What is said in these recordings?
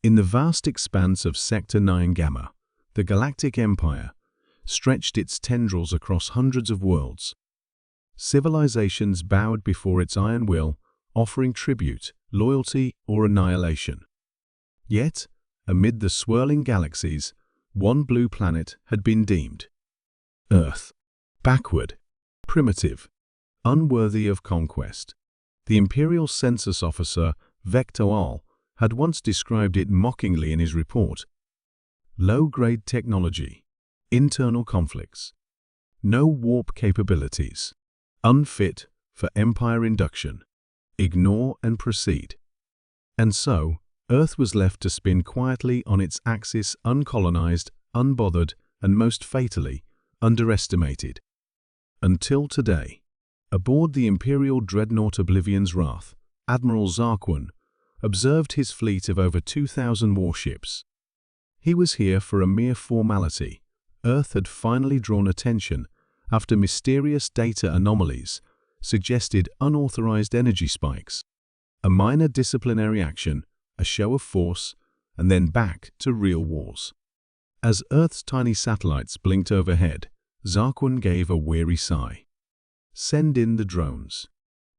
In the vast expanse of Sector 9 Gamma, the Galactic Empire stretched its tendrils across hundreds of worlds. Civilizations bowed before its iron will, offering tribute, loyalty, or annihilation. Yet, amid the swirling galaxies, one blue planet had been deemed Earth. Backward, primitive, unworthy of conquest. The Imperial Census Officer, Vectoal, had once described it mockingly in his report. Low-grade technology, internal conflicts, no warp capabilities, unfit for Empire induction. Ignore and proceed. And so, Earth was left to spin quietly on its axis, uncolonized, unbothered, and most fatally, underestimated. Until today. Aboard the Imperial dreadnought Oblivion's Wrath, Admiral Zarquin observed his fleet of over 2,000 warships. He was here for a mere formality. Earth had finally drawn attention after mysterious data anomalies suggested unauthorized energy spikes. A minor disciplinary action, a show of force, and then back to real wars. As Earth's tiny satellites blinked overhead, Zarquin gave a weary sigh. Send in the drones.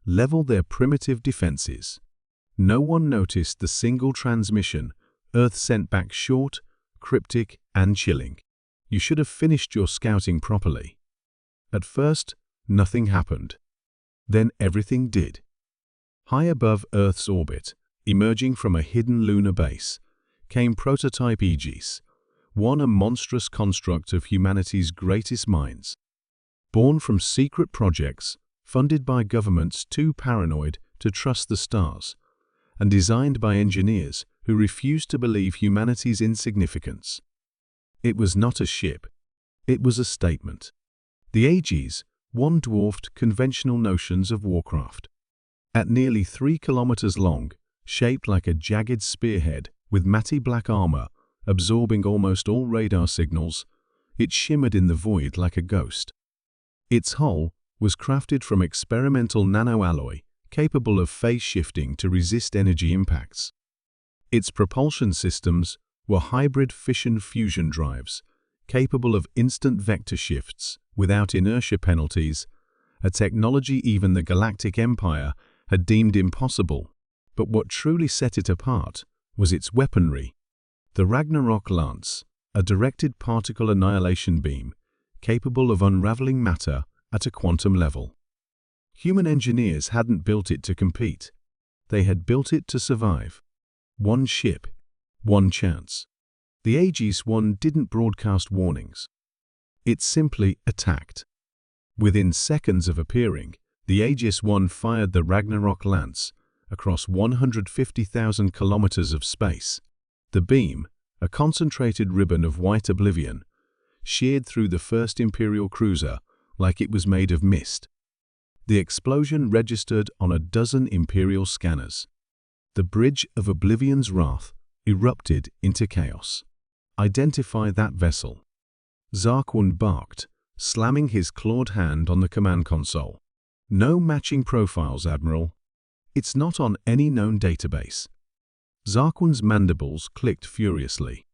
Level their primitive defenses. No one noticed the single transmission Earth sent back, short, cryptic, and chilling. You should have finished your scouting properly. At first, nothing happened. Then everything did. High above Earth's orbit, emerging from a hidden lunar base, came prototype Aegis, one a monstrous construct of humanity's greatest minds. Born from secret projects, funded by governments too paranoid to trust the stars, and designed by engineers who refused to believe humanity's insignificance. It was not a ship. It was a statement. The Aegis, one dwarfed conventional notions of warcraft. At nearly 3 kilometers long, shaped like a jagged spearhead with matty black armor, absorbing almost all radar signals, it shimmered in the void like a ghost. Its hull was crafted from experimental nanoalloy capable of phase shifting to resist energy impacts. Its propulsion systems were hybrid fission-fusion drives, capable of instant vector shifts without inertia penalties, a technology even the Galactic Empire had deemed impossible. But what truly set it apart was its weaponry. The Ragnarok Lance, a directed particle annihilation beam, capable of unraveling matter at a quantum level. Human engineers hadn't built it to compete. They had built it to survive. One ship, one chance. The Aegis One didn't broadcast warnings. It simply attacked. Within seconds of appearing, the Aegis One fired the Ragnarok Lance across 150,000 kilometers of space. The beam, a concentrated ribbon of white oblivion, sheared through the first Imperial cruiser like it was made of mist. The explosion registered on a dozen Imperial scanners. The bridge of Oblivion's Wrath erupted into chaos. Identify that vessel. Zarquin barked, slamming his clawed hand on the command console. No matching profiles, Admiral. It's not on any known database. Zarquin's mandibles clicked furiously.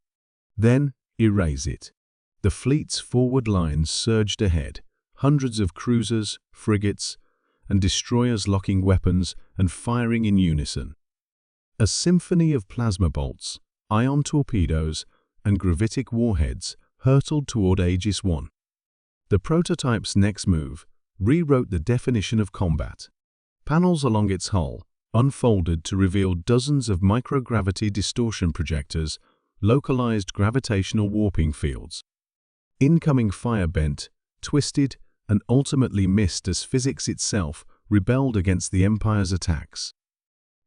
Then, erase it. The fleet's forward lines surged ahead, hundreds of cruisers, frigates, and destroyers locking weapons and firing in unison. A symphony of plasma bolts, ion torpedoes, and gravitic warheads hurtled toward Aegis One. The prototype's next move rewrote the definition of combat. Panels along its hull unfolded to reveal dozens of microgravity distortion projectors, localized gravitational warping fields. Incoming fire bent, twisted, and ultimately missed as physics itself rebelled against the Empire's attacks.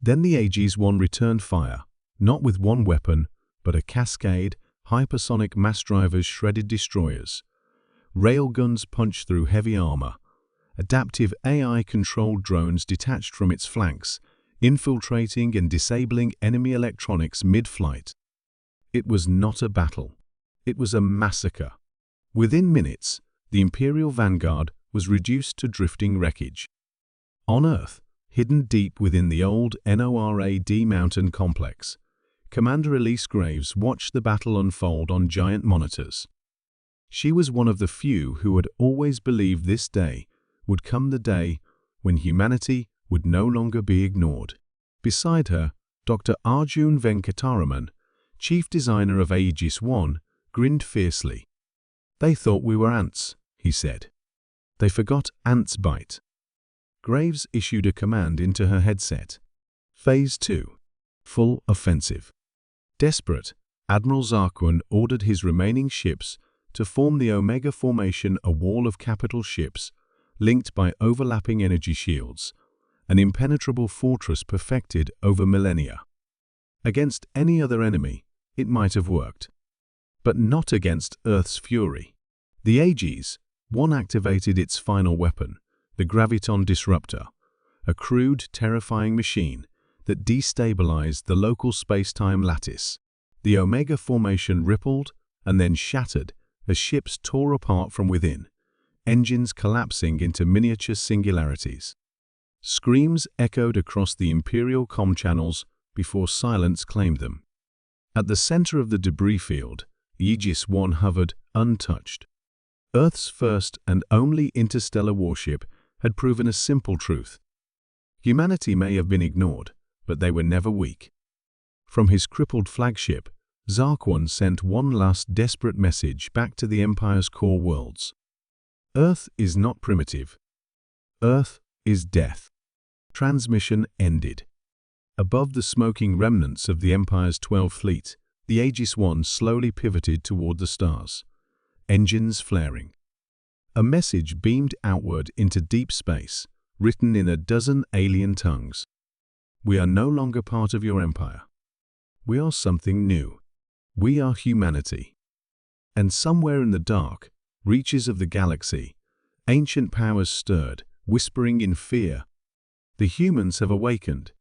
Then the Aegis One returned fire, not with one weapon, but a cascade, hypersonic mass drivers shredded destroyers. Railguns punched through heavy armor. Adaptive AI-controlled drones detached from its flanks, infiltrating and disabling enemy electronics mid-flight. It was not a battle. It was a massacre. Within minutes, the Imperial vanguard was reduced to drifting wreckage. On Earth, hidden deep within the old NORAD mountain complex, Commander Elise Graves watched the battle unfold on giant monitors. She was one of the few who had always believed this day would come, the day when humanity would no longer be ignored. Beside her, Dr. Arjun Venkataraman, chief designer of Aegis I, grinned fiercely. "They thought we were ants," he said. "They forgot ants bite." Graves issued a command into her headset. Phase 2. Full offensive. Desperate, Admiral Zarquin ordered his remaining ships to form the Omega Formation, a wall of capital ships linked by overlapping energy shields, an impenetrable fortress perfected over millennia. Against any other enemy, it might have worked, but not against Earth's fury. The Aegis I activated its final weapon, the Graviton Disruptor, a crude, terrifying machine that destabilized the local space-time lattice. The Omega Formation rippled and then shattered as ships tore apart from within, engines collapsing into miniature singularities. Screams echoed across the Imperial comm channels before silence claimed them. At the center of the debris field, Aegis I hovered untouched. Earth's first and only interstellar warship had proven a simple truth. Humanity may have been ignored, but they were never weak. From his crippled flagship, Zarquin sent one last desperate message back to the Empire's core worlds. Earth is not primitive. Earth is death. Transmission ended. Above the smoking remnants of the Empire's 12th Fleet, the Aegis I slowly pivoted toward the stars, engines flaring. A message beamed outward into deep space, written in a dozen alien tongues. "We are no longer part of your empire. We are something new. We are humanity." And somewhere in the dark reaches of the galaxy, ancient powers stirred, whispering in fear. The humans have awakened.